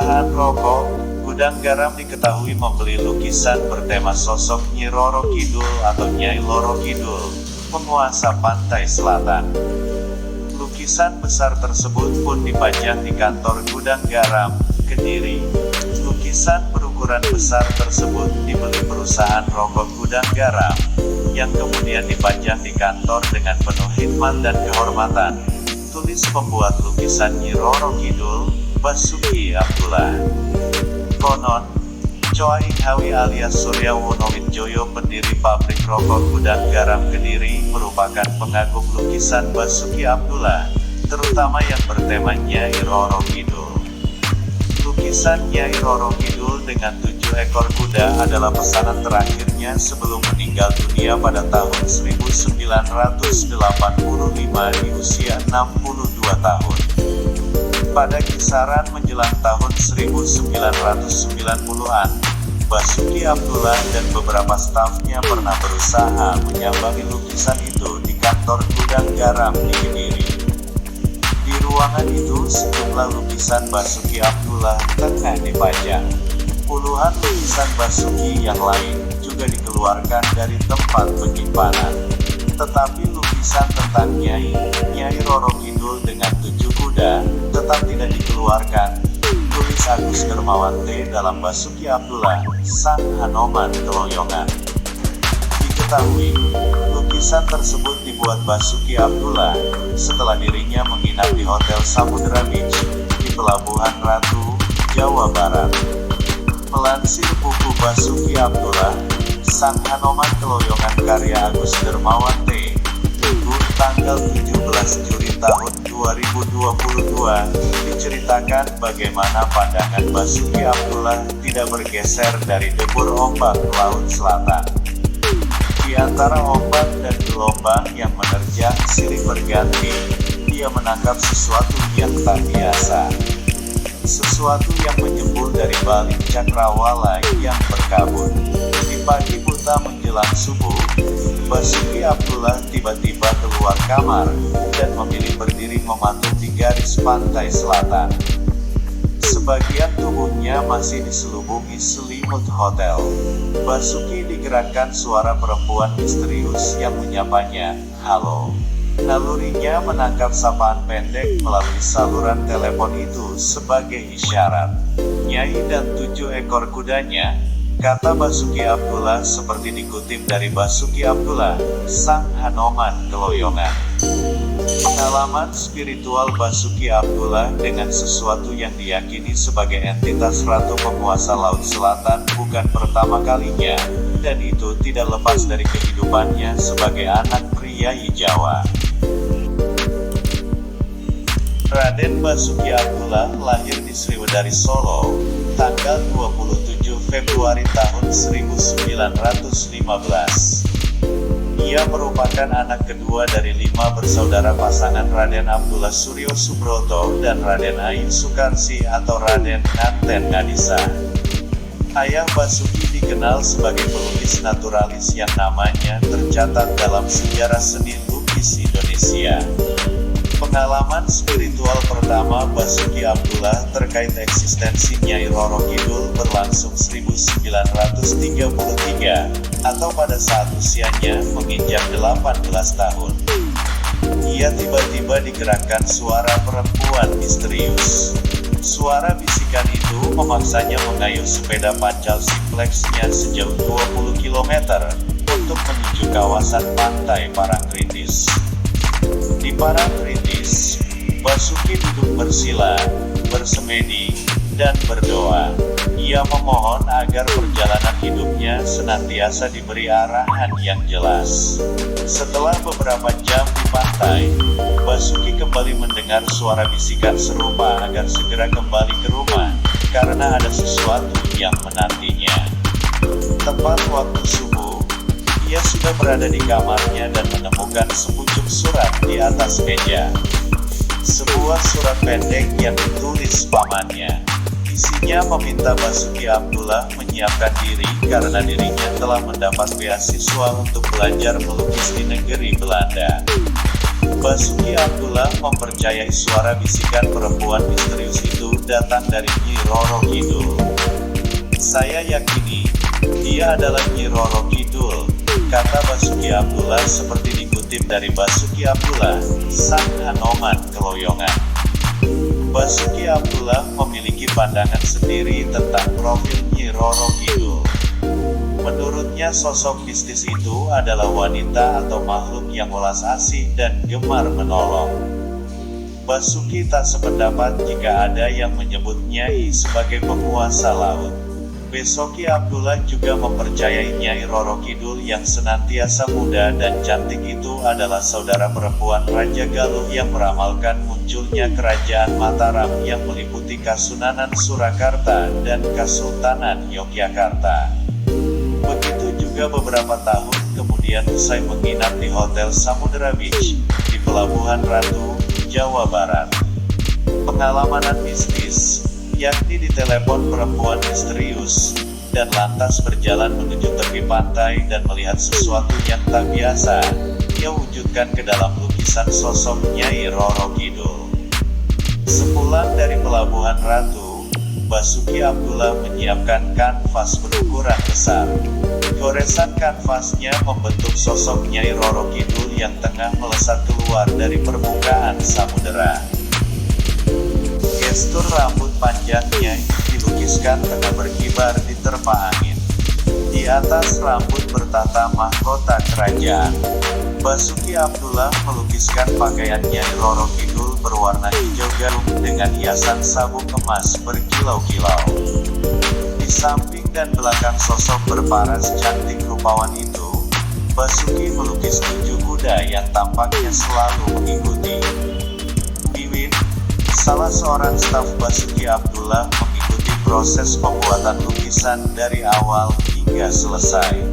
Perusahaan rokok Gudang Garam diketahui membeli lukisan bertema sosok Nyi Roro Kidul atau Nyai Roro Kidul, penguasa pantai selatan. Lukisan besar tersebut pun dipajang di kantor Gudang Garam, Kediri. Lukisan berukuran besar tersebut dibeli perusahaan rokok Gudang Garam, yang kemudian dipajang di kantor dengan penuh hikmat dan kehormatan. Tulis pembuat lukisan Nyi Roro Kidul, Basuki Abdullah. Konon, Coaing Hawi alias Suryawono Widjoyo, pendiri pabrik rokok Gudang Garam Kediri, merupakan pengagum lukisan Basuki Abdullah, terutama yang bertema Nyai Roro Kidul. Lukisan Nyai Roro Kidul dengan 7 ekor kuda adalah pesanan terakhirnya sebelum meninggal dunia pada tahun 1985 di usia 62 tahun. Pada kisaran menjelang tahun 1990-an, Basuki Abdullah dan beberapa stafnya pernah berusaha menyambangi lukisan itu di kantor Gudang Garam di Kediri. Di ruangan itu sejumlah lukisan Basuki Abdullah tengah dipajang. Puluhan lukisan Basuki yang lain juga dikeluarkan dari tempat penyimpanan. Tetapi lukisan tentang Nyai Roro Kidul dengan 7 kuda tetap tidak dikeluarkan, tulis Agus Dermawan T. dalam Basuki Abdullah, Sang Hanoman Keloyongan. Diketahui, lukisan tersebut dibuat Basuki Abdullah setelah dirinya menginap di Hotel Samudra Beach di Pelabuhan Ratu, Jawa Barat. Melansir buku Basuki Abdullah, Sang Hanoman Keloyongan karya Agus Dermawan T. Tanggal 17 Juli tahun 2022, diceritakan bagaimana pandangan Basuki Abdullah tidak bergeser dari debur ombak Laut Selatan. Di antara ombak dan gelombang yang menerjang silih berganti, dia menangkap sesuatu yang tak biasa. Sesuatu yang menyembul dari balik cakrawala yang berkabut. Di pagi buta menjelang subuh, Basuki Abdullah tiba-tiba keluar kamar, dan memilih berdiri mematung di garis pantai selatan. Sebagian tubuhnya masih diselubungi selimut hotel. Basuki digerakkan suara perempuan misterius yang menyapanya, "Halo." Nalurinya menangkap sapaan pendek melalui saluran telepon itu sebagai isyarat. Nyai dan 7 ekor kudanya, kata Basuki Abdullah seperti dikutip dari Basuki Abdullah, Sang Hanoman Keloyongan. Pengalaman spiritual Basuki Abdullah dengan sesuatu yang diyakini sebagai entitas ratu penguasa Laut Selatan bukan pertama kalinya, dan itu tidak lepas dari kehidupannya sebagai anak priai Jawa. Raden Basuki Abdullah lahir di Sriwedari Solo, tanggal 27 Februari tahun 1915. Ia merupakan anak kedua dari 5 bersaudara pasangan Raden Abdullah Suryo Subroto dan Raden Ayu Sukarsi atau Raden Nganten Ngadisa. Ayah Basuki dikenal sebagai pelukis naturalis yang namanya tercatat dalam sejarah seni lukis Indonesia. Pengalaman spiritual pertama Basuki Abdullah terkait eksistensi Nyai Roro Kidul berlangsung 1933, atau pada saat usianya menginjak 18 tahun. Ia tiba-tiba digerakkan suara perempuan misterius. Suara bisikan itu memaksanya mengayuh sepeda pancal simpleksnya sejauh 20 km untuk menuju kawasan pantai Parangtritis. Di Parangtritis, Basuki duduk bersila, bersemedi, dan berdoa. Ia memohon agar perjalanan hidupnya senantiasa diberi arahan yang jelas. Setelah beberapa jam di pantai, Basuki kembali mendengar suara bisikan serupa agar segera kembali ke rumah, karena ada sesuatu yang menantinya. Tepat waktu subuh, ia sudah berada di kamarnya dan menemukan sepucuk surat di atas meja. Sebuah surat pendek yang ditulis pamannya. Isinya meminta Basuki Abdullah menyiapkan diri karena dirinya telah mendapat beasiswa untuk belajar melukis di negeri Belanda. Basuki Abdullah mempercayai suara bisikan perempuan misterius itu datang dari Nyi Roro Kidul. "Saya yakini, dia adalah Nyi Roro Kidul," kata Basuki Abdullah seperti dikutip dari Basuki Abdullah, sang Hanoman Keloyongan. Basuki Abdullah memiliki pandangan sendiri tentang profil Nyi Roro Kidul. Menurutnya sosok mistis itu adalah wanita atau makhluk yang welas asih dan gemar menolong. Basuki tak sependapat jika ada yang menyebut Nyai sebagai penguasa laut. Basuki Abdullah juga mempercayai Nyai Roro Kidul yang senantiasa muda dan cantik itu adalah saudara perempuan Raja Galuh yang meramalkan munculnya kerajaan Mataram yang meliputi Kasunanan Surakarta dan Kesultanan Yogyakarta. Begitu juga beberapa tahun kemudian usai menginap di Hotel Samudera Beach, di Pelabuhan Ratu, Jawa Barat. Pengalaman mistis, yakni ditelepon perempuan misterius, dan lantas berjalan menuju tepi pantai dan melihat sesuatu yang tak biasa, ia wujudkan ke dalam lukisan sosok Nyai Roro Kidul. Sepulang dari Pelabuhan Ratu, Basuki Abdullah menyiapkan kanvas berukuran besar. Goresan kanvasnya membentuk sosok Nyai Roro Kidul yang tengah melesat keluar dari permukaan samudera. Gestur rambut panjangnya dilukiskan tengah berkibar di terpa angin. Di atas rambut bertata mahkota kerajaan. Basuki Abdullah melukiskan pakaian Nyai Roro Kidul berwarna hijau galuh dengan hiasan sabuk emas berkilau-kilau. Di samping dan belakang sosok berparas cantik rupawan itu, Basuki melukis 7 kuda yang tampaknya selalu mengikuti. Wiwin, salah seorang staf Basuki Abdullah, mengikuti proses pembuatan lukisan dari awal hingga selesai.